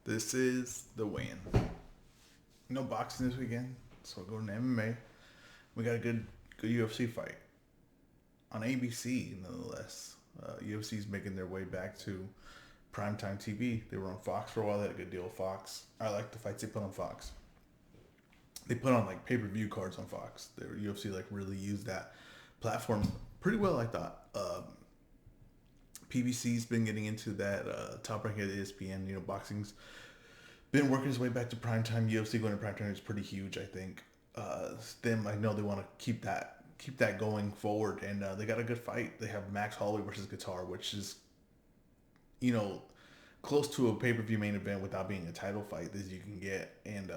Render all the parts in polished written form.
This is the win. No boxing this weekend, so we're going to MMA. We got a good UFC fight on ABC, nonetheless. UFC's making their way back to primetime TV. They were on Fox for a while. They had a good deal with Fox. I like the fights they put on Fox. They put on like pay-per-view cards on Fox. Their UFC like really used that platform pretty well, I thought. PBC's been getting into that top ranking at ESPN. Boxing's been working its way back to primetime. UFC going to primetime is pretty huge, I think. Them, I know they want to keep that going forward, and they got a good fight. They have Max Holloway versus Kattar, which is, close to a pay per view main event without being a title fight as you can get. And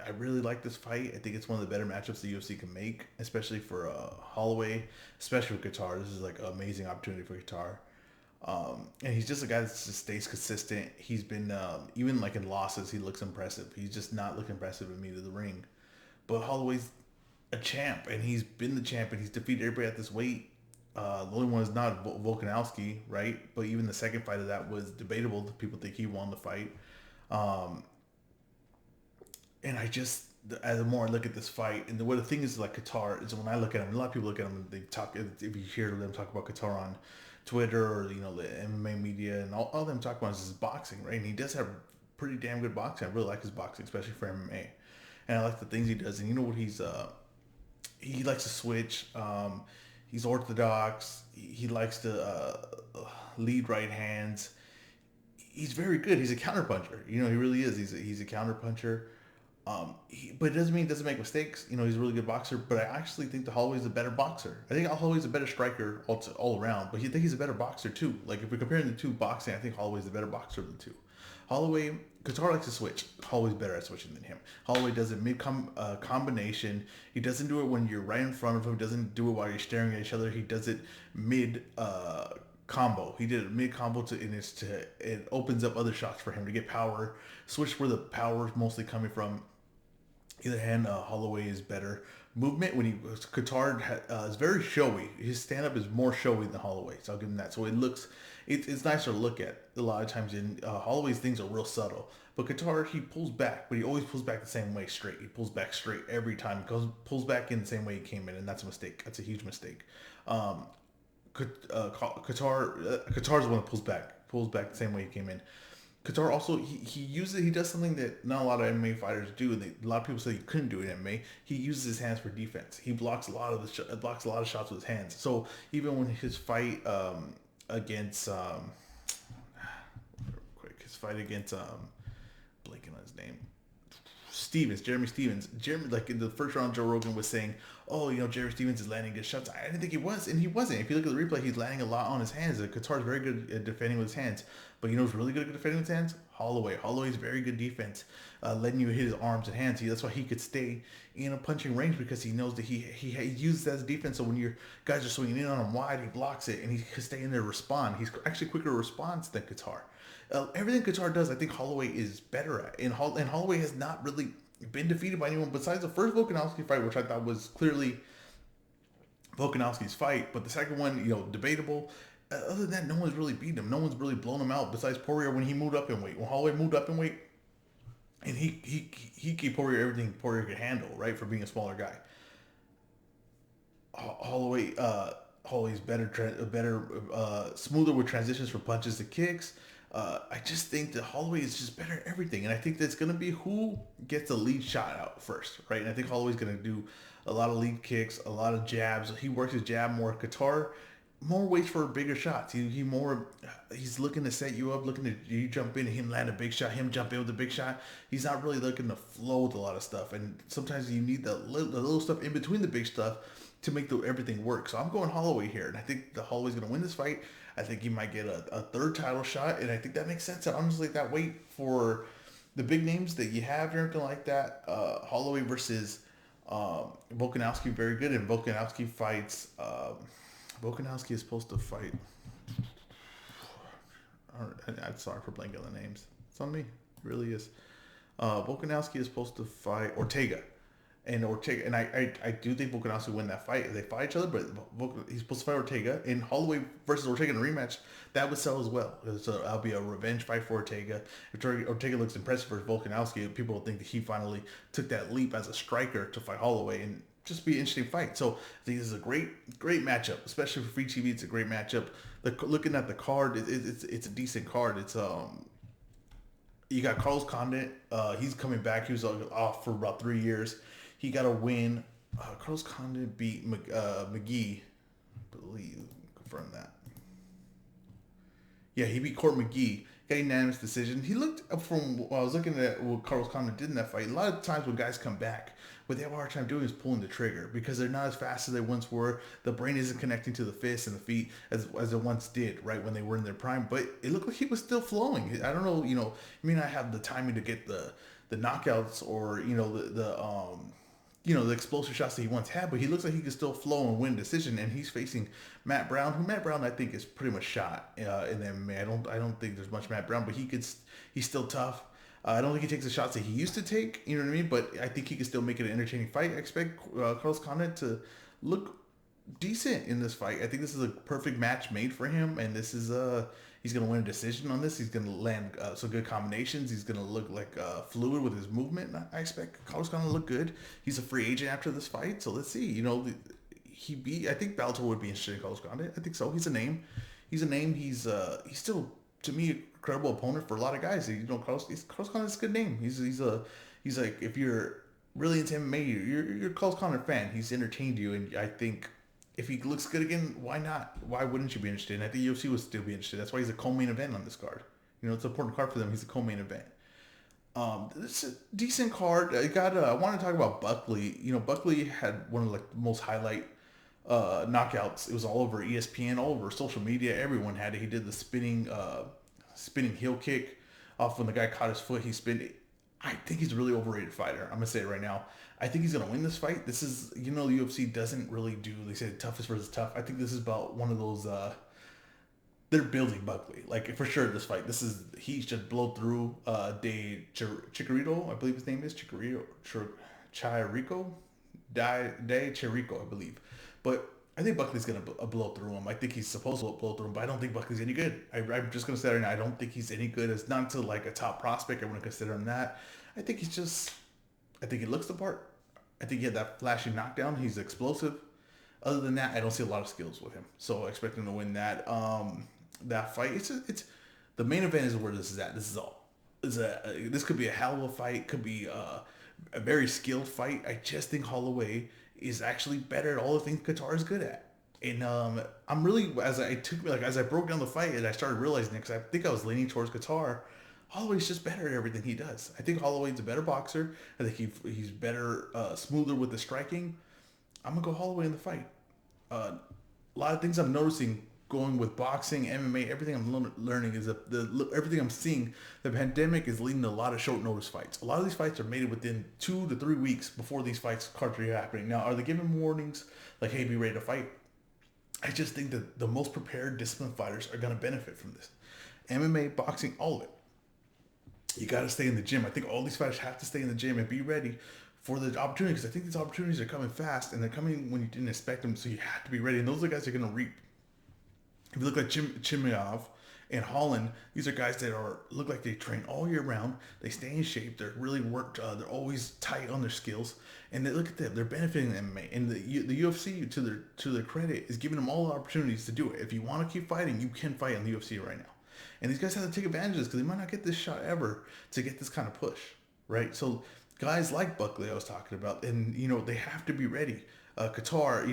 I really like this fight. I think it's one of the better matchups the UFC can make, especially for Holloway, especially with Kattar. This is like an amazing opportunity for Kattar. And he's just a guy that just stays consistent. He's been, even like in losses, he looks impressive. He's just not looking impressive in me to the ring. But Holloway's a champ, and he's been the champ, and he's defeated everybody at this weight. The only one is not Volkanovski, right? But even the second fight of that was debatable. People think he won the fight. And I just, as the more I look at this fight, and the thing is like Kattar is when I look at him, a lot of people look at him and they talk. If you hear them talk about Kattar on Twitter or the MMA media, and all them talk about is his boxing, right? And he does have pretty damn good boxing. I really like his boxing, especially for MMA, and I like the things he does. And you know what he likes to switch. He's orthodox. He likes to lead right hands. He's very good. He's a counterpuncher. He really is. He's a counterpuncher. But it doesn't mean he doesn't make mistakes. He's a really good boxer. But I actually think that Holloway's a better boxer. I think Holloway's a better striker all around. But I think he's a better boxer too. Like if we're comparing the two boxing, I think Holloway's the better boxer of the two. Holloway, Kattar likes to switch. Holloway's better at switching than him. Holloway does it mid combination. He doesn't do it when you're right in front of him. He doesn't do it while you're staring at each other. He does it mid combo. He did it mid combo it opens up other shots for him to get power. Switch where the power is mostly coming from. Either hand, Holloway is better. Movement when Kattar is very showy. His stand up is more showy than Holloway, so I'll give him that. So it's nicer to look at. A lot of times in Holloway's things are real subtle, but Kattar he pulls back, but he always pulls back the same way straight. He pulls back straight every time. He pulls back in the same way he came in, and that's a mistake. That's a huge mistake. Kattar's the one that pulls back the same way he came in. Kattar also he does something that not a lot of MMA fighters do, and a lot of people say he couldn't do it in MMA. He uses his hands for defense. He blocks a lot of shots with his hands. So even when his fight against blanking on his name, Jeremy Stevens. Like in the first round, Joe Rogan was saying, "Oh, Jeremy Stevens is landing good shots." I didn't think he was, and he wasn't. If you look at the replay, he's landing a lot on his hands. Kattar's very good at defending with his hands, but who's really good at defending with his hands? Holloway. Holloway's very good defense, letting you hit his arms and hands. That's why he could stay in a punching range because he knows that he uses that as defense. So when your guys are swinging in on him wide, he blocks it, and he can stay in there and respond. He's actually quicker to response than Kattar. Everything Kattar does, I think Holloway is better at. And Holloway has not really been defeated by anyone besides the first Volkanovski fight, which I thought was clearly Volkanovski's fight. But the second one, debatable. Other than that, no one's really beaten him. No one's really blown him out besides Poirier when he moved up in weight. When Holloway moved up in weight, and he gave Poirier everything Poirier could handle, right, for being a smaller guy. Holloway's better, smoother with transitions from punches to kicks. I just think that Holloway is just better at everything, and I think that's going to be who gets the lead shot out first, right? And I think Holloway's going to do a lot of lead kicks, a lot of jabs. He works his jab more. Kattar more waits for bigger shots. He's looking to set you up, looking to you jump in and him land a big shot, him jump in with a big shot. He's not really looking to flow with a lot of stuff, and sometimes you need the little stuff in between the big stuff to make everything work. So I'm going Holloway here, and I think the Holloway's going to win this fight. I think he might get a third title shot, and I think that makes sense. And honestly, that weight for the big names that you have and everything like that, Holloway versus Volkanovski, very good. And Volkanovski fights. Volkanovski is supposed to fight. I'm sorry for blanking on the names. It's on me. It really is. Volkanovski is supposed to fight Ortega. And Ortega, and I do think Volkanovski will win that fight if they fight each other. But he's supposed to fight Ortega, and Holloway versus Ortega in a rematch that would sell as well. So that'll be a revenge fight for Ortega. If Ortega looks impressive for Volkanovski, people will think that he finally took that leap as a striker to fight Holloway, and just be an interesting fight. So I think this is a great matchup, especially for free TV. It's a great matchup. Looking at the card, it's a decent card. It's you got Carlos Condit. He's coming back. He was off for about 3 years. He got a win. Carlos Condit beat McGee. I believe. Confirm that. Yeah, he beat Court McGee. Got a unanimous decision. He looked, from what I was looking at what Carlos Condit did in that fight, a lot of times when guys come back, what they have a hard time doing is pulling the trigger because they're not as fast as they once were. The brain isn't connecting to the fists and the feet as it once did, right, when they were in their prime. But it looked like he was still flowing. I don't know, you may not have the timing to get the knockouts or, the explosive shots that he once had, but he looks like he can still flow and win decision. And he's facing Matt Brown, who Matt Brown I think is pretty much shot in the MMA. I don't think there's much Matt Brown, but he's still tough. I don't think he takes the shots that he used to take, you know what I mean? But I think he can still make it an entertaining fight. I expect Carlos Condit to look decent in this fight. I think this is a perfect match made for him, and this is he's gonna win a decision on this. He's gonna land some good combinations. He's gonna look like fluid with his movement. I expect Carlos Condit to look good. He's a free agent after this fight, so let's see. I think Bellator would be interested in Carlos Condit. I think so. He's a name. He's still, to me, a credible opponent for a lot of guys. Carlos Condit's a good name. He's like, if you're really into MMA, you're a Carlos Condit fan. He's entertained you, and I think if he looks good again, why not? Why wouldn't you be interested? And I think UFC would still be interested. That's why he's a co-main event on this card. It's an important card for them. He's a co-main event. It's a decent card. I want to talk about Buckley. Buckley had one of the most highlight knockouts. It was all over ESPN, all over social media. Everyone had it. He did the spinning heel kick off when the guy caught his foot. He spun it. I think he's a really overrated fighter. I'm gonna say it right now. I think he's gonna win this fight. This is, the UFC doesn't really do. They say toughest versus tough. I think this is about one of those. They're building Buckley, like, for sure. This fight, he's just blow through De Chirico, I believe his name is Chirico, De Chirico, I believe. But I think Buckley's gonna blow through him. I think he's supposed to blow through him, but I don't think Buckley's any good. I'm just gonna say right now, I don't think he's any good. It's not to like a top prospect. I wouldn't consider him that. I think I think he looks the part. I think he had that flashy knockdown. He's explosive. Other than that, I don't see a lot of skills with him. So I expect him to win that fight. It's the main event is where this is at. This is all. This could be a hell of a fight. Could be a very skilled fight. I just think Holloway is actually better at all the things Kattar is good at. And I'm really, as I broke down the fight and I started realizing it, because I think I was leaning towards Kattar. Holloway's just better at everything he does. I think Holloway's a better boxer. I think he's better, smoother with the striking. I'm gonna go Holloway in the fight. A lot of things I'm noticing going with boxing, MMA, everything I'm learning is that everything I'm seeing, the pandemic is leading to a lot of short notice fights. A lot of these fights are made within 2 to 3 weeks before these cards are happening. Now, are they giving warnings like, hey, be ready to fight? I just think that the most prepared, disciplined fighters are going to benefit from this. MMA, boxing, all of it. You got to stay in the gym. I think all these fighters have to stay in the gym and be ready for the opportunity, because I think these opportunities are coming fast and they're coming when you didn't expect them. So you have to be ready, and those are the guys that are going to reap. If you look like Chimaev and Holland, these are guys that look like they train all year round. They stay in shape. They're really worked. They're always tight on their skills, and they look at them. They're benefiting the MMA, and the UFC, to their credit, is giving them all the opportunities to do it. If you want to keep fighting, you can fight in the UFC right now. And these guys have to take advantage of this, because they might not get this shot ever to get this kind of push, right? So guys like Buckley I was talking about, and they have to be ready. Kattar,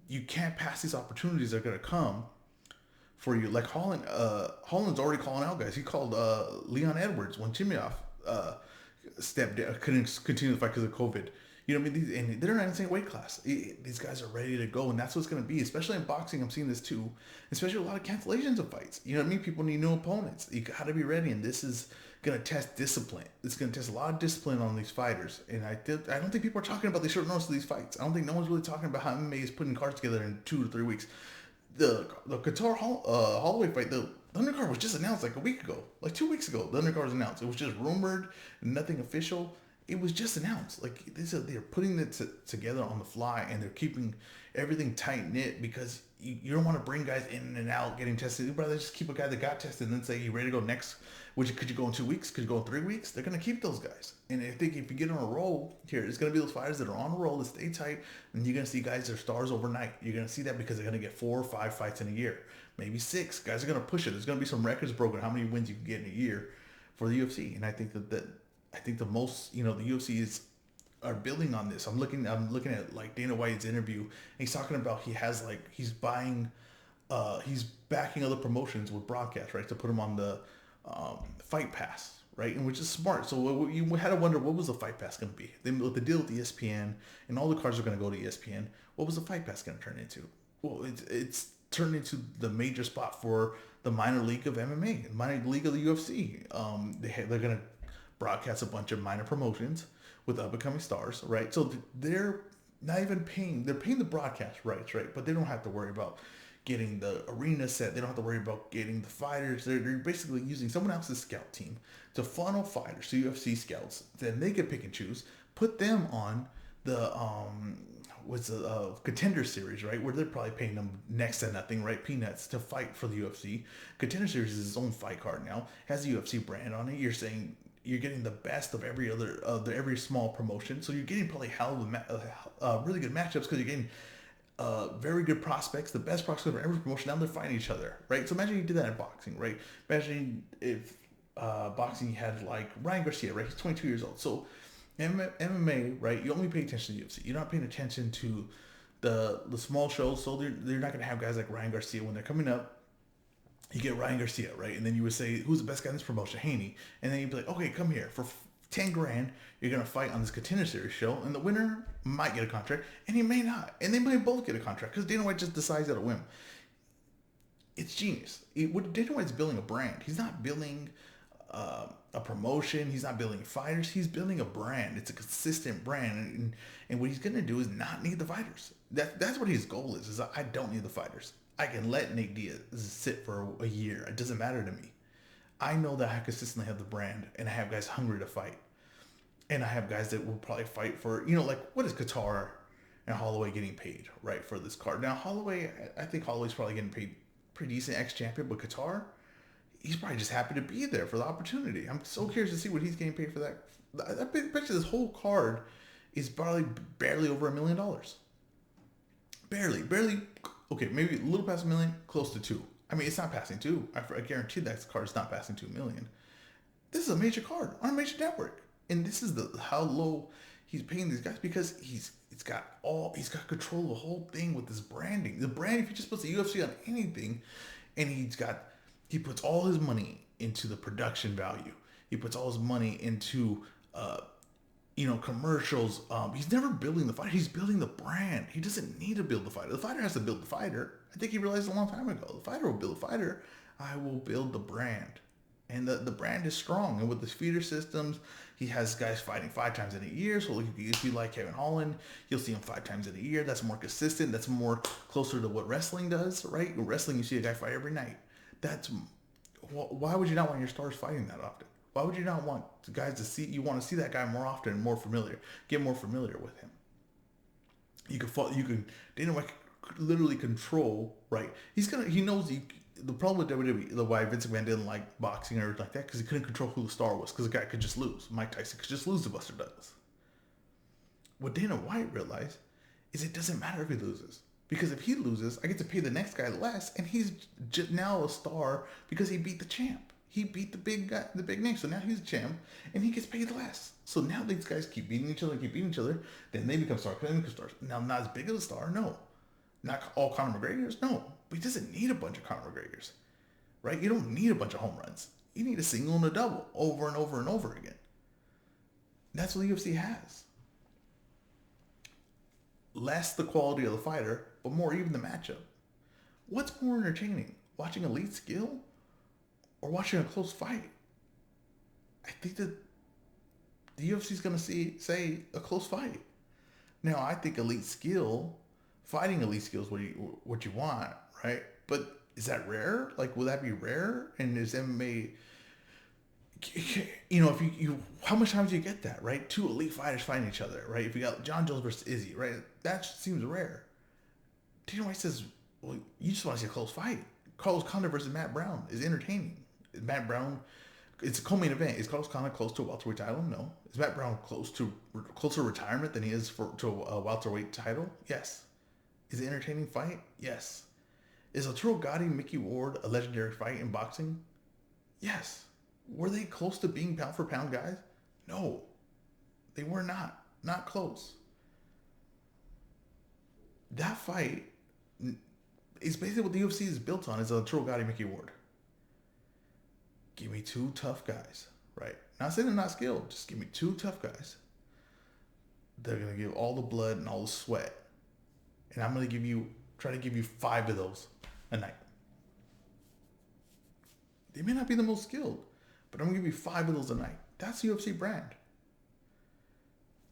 you can't pass these opportunities that are going to come for you. Like Holland's already calling out guys. He called Leon Edwards when Chimaev stepped down, couldn't continue the fight because of COVID. You know what I mean? And they're not in the same weight class. These guys are ready to go, and that's what's going to be. Especially in boxing, I'm seeing this too. Especially a lot of cancellations of fights. You know what I mean? People need new opponents. You got to be ready, and this is going to test discipline. It's going to test a lot of discipline on these fighters. And I don't think people are talking about the short notice of these fights. I don't think no one's really talking about how MMA is putting cards together in 2 to 3 weeks. The Kattar Holloway fight, the undercard was just announced like a week ago, like 2 weeks ago. The undercard was announced. It was just rumored, nothing official. It was just announced. Like they're putting it together on the fly, and they're keeping everything tight knit because you don't want to bring guys in and out getting tested. You'd rather just keep a guy that got tested and then say you ready to go next. Could you go in 2 weeks? Could you go in 3 weeks? They're gonna keep those guys. And I think if you get on a roll here, it's gonna be those fighters that are on a roll that stay tight, and you're gonna see guys that are stars overnight. You're gonna see that because they're gonna get 4 or 5 fights in a year, maybe 6. Guys are gonna push it. There's gonna be some records broken. How many wins you can get in a year for the UFC? And I think that I think the most the UFC are building on this. I'm looking at like Dana White's interview, and he's talking about he's buying, he's backing other promotions with broadcast, right, to put them on the Fight Pass, right, and which is smart. So you had to wonder, what was the Fight Pass going to be? Then with the deal with ESPN and all the cards are going to go to ESPN, what was the Fight Pass going to turn into? Well, it's turned into the major spot for the minor league of MMA, minor league of the UFC. They're going to broadcast a bunch of minor promotions with up and coming stars, right? So they're not even paying. They're paying the broadcast rights, right? But they don't have to worry about getting the arena set. They don't have to worry about getting the fighters. They're basically using someone else's scout team to funnel fighters to UFC scouts. Then they can pick and choose, put them on the Contender Series, right? Where they're probably paying them next to nothing, right? Peanuts to fight for the UFC. Contender Series is its own fight card now. Has the UFC brand on it. You're saying you're getting the best of every small promotion. So you're getting probably really good matchups because you're getting very good prospects, the best prospects for every promotion. Now they're fighting each other, right? So imagine you did that in boxing, right? Imagine if boxing had like Ryan Garcia, right? He's 22 years old. So MMA, right? You only pay attention to the UFC. You're not paying attention to the small shows. So they're not going to have guys like Ryan Garcia when they're coming up. You get Ryan Garcia, right? And then you would say, who's the best guy in this promotion? Haney. And then you'd be like, okay, come here. For 10 grand, you're going to fight on this Contender Series show. And the winner might get a contract, and he may not. And they might both get a contract because Dana White just decides at a whim. It's genius. Dana White's building a brand. He's not building a promotion. He's not building fighters. He's building a brand. It's a consistent brand. And what he's going to do is not need the fighters. That's what his goal is I don't need the fighters. I can let Nate Diaz sit for a year. It doesn't matter to me. I know that I consistently have the brand, and I have guys hungry to fight. And I have guys that will probably fight for, like, what is Kattar and Holloway getting paid, right, for this card? Now, Holloway, I think Holloway's probably getting paid pretty decent, ex-champion, but Kattar, he's probably just happy to be there for the opportunity. I'm so curious to see what he's getting paid for that. I bet you this whole card is probably barely over $1 million. Barely. Okay, maybe a little past $1 million, close to 2. I mean, it's not passing 2. I guarantee that card is not passing 2 million. This is a major card on a major network, and this is how low he's paying these guys because he's got control of the whole thing with this branding. The brand, if he just puts the UFC on anything, and he puts all his money into the production value. He puts all his money into commercials. He's never building the fighter. He's building the brand. He doesn't need to build the fighter. The fighter has to build the fighter. I think he realized a long time ago. The fighter will build the fighter. I will build the brand. And the brand is strong. And with the feeder systems, he has guys fighting 5 times in a year. So if you like Kevin Holland, you'll see him 5 times in a year. That's more consistent. That's more closer to what wrestling does, right? In wrestling, you see a guy fight every night. Why would you not want your stars fighting that often? Why would you not want the guys to see? You want to see that guy more often, more familiar, get more familiar with him. Dana White literally control, right? He knows the problem with WWE, why Vince McMahon didn't like boxing or everything like that, because he couldn't control who the star was, because the guy could just lose. Mike Tyson could just lose to Buster Douglas. What Dana White realized is it doesn't matter if he loses, because if he loses, I get to pay the next guy less, and he's just now a star because he beat the champ. He beat the big guy, the big name. So now he's a champ, and he gets paid less. So now these guys keep beating each other. Then they become stars. Now, not as big of a star, no. Not all Conor McGregors, no. But he doesn't need a bunch of Conor McGregors, right? You don't need a bunch of home runs. You need a single and a double over and over and over again. That's what the UFC has. Less the quality of the fighter, but more even the matchup. What's more entertaining? Watching elite skill? Or watching a close fight? I think that the UFC is going to say a close fight. Now, I think fighting elite skill is what you want, right? But is that rare? Like, will that be rare? And is MMA you know, if you how much time do you get that, right? Two elite fighters fighting each other, right? If you got John Jones versus Izzy, right? That seems rare. Dana White says, well, you just want to see a close fight. Carlos Condit versus Matt Brown is entertaining. Is Matt Brown, it's a co-main event. Is Carlos Condit close to a welterweight title? No. Is Matt Brown closer to retirement than he is to a welterweight title? Yes. Is it an entertaining fight? Yes. Is Arturo Gatti, Mickey Ward a legendary fight in boxing? Yes. Were they close to being pound for pound guys? No. They were not. Not close. That fight is basically what the UFC is built on, is Arturo Gatti, Mickey Ward. Give me two tough guys, right? Not saying they're not skilled, just give me two tough guys. They're going to give all the blood and all the sweat. And I'm going to try to give you 5 of those a night. They may not be the most skilled, but I'm going to give you 5 of those a night. That's the UFC brand.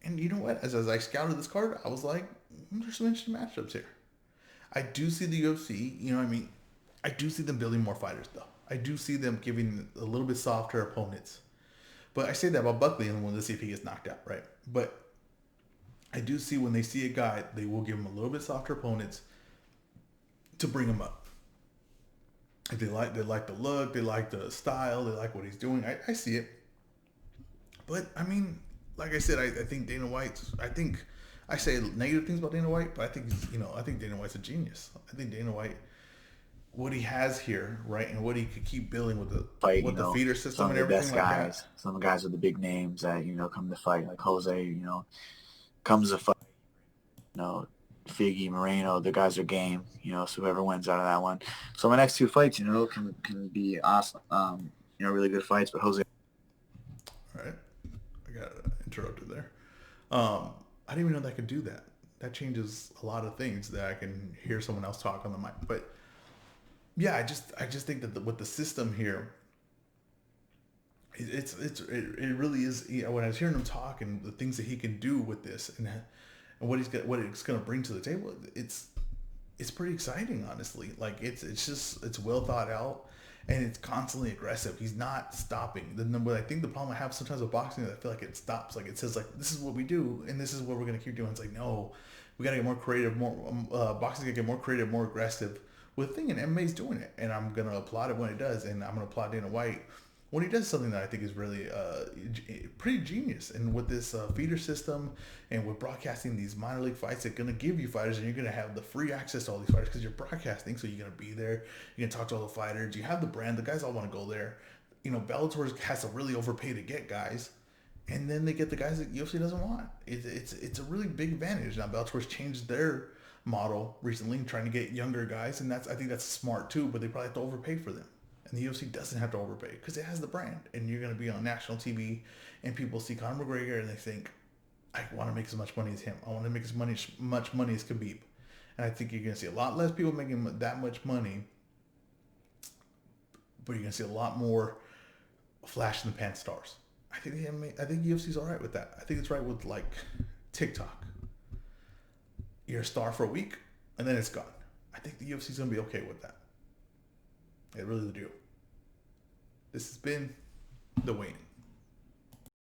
And you know what? As I scouted this card, I was like, there's some interesting matchups here. I do see the UFC, you know what I mean? I do see them building more fighters, though. I do see them giving a little bit softer opponents. But I say that about Buckley and when to see if he gets knocked out, right? But I do see when they see a guy, they will give him a little bit softer opponents to bring him up. If they like the look, they like the style, they like what he's doing. I see it. But I mean, like I said, I think Dana White. I say negative things about Dana White, but I think Dana White's a genius. I think Dana White, what he has here, right, and what he could keep building with the fight, with the feeder system and some of the everything best like guys, that. some of the guys with the big names that come to fight, like Jose, comes to fight, Figgy, Moreno, the guys are game, so whoever wins out of that one. So my next 2 fights, can be awesome, really good fights, but Jose. All right, I got interrupted there. I didn't even know that I could do that. That changes a lot of things that I can hear someone else talk on the mic. But yeah, I just think that with the system here, it really is. When I was hearing him talk and the things that he can do with this and what it's going to bring to the table, it's pretty exciting, honestly. Like it's well thought out. And it's constantly aggressive. He's not stopping. But I think the problem I have sometimes with boxing is I feel like it stops. Like it says, like, this is what we do, and this is what we're gonna keep doing. It's like, no, we gotta get more creative. Boxing gotta get more creative, more aggressive. With the thing, and MMA's doing it, and I'm gonna applaud it when it does, and I'm gonna applaud Dana White when he does something that I think is really pretty genius. And with this feeder system and with broadcasting these minor league fights, they're going to give you fighters and you're going to have the free access to all these fighters because you're broadcasting. So you're going to be there. You're going to talk to all the fighters. You have the brand. The guys all want to go there. Bellator has to really overpay to get guys. And then they get the guys that UFC doesn't want. It's a really big advantage. Now Bellator's changed their model recently, trying to get younger guys. And I think that's smart too, but they probably have to overpay for them. And the UFC doesn't have to overpay because it has the brand. And you're going to be on national TV and people see Conor McGregor and they think, I want to make as much money as him. I want to make as much money as Khabib. And I think you're going to see a lot less people making that much money, but you're going to see a lot more flash in the pan stars. I think UFC's all right with that. I think it's right with like TikTok. You're a star for a week and then it's gone. I think the UFC's going to be okay with that. They really do. This has been The Weigh-In.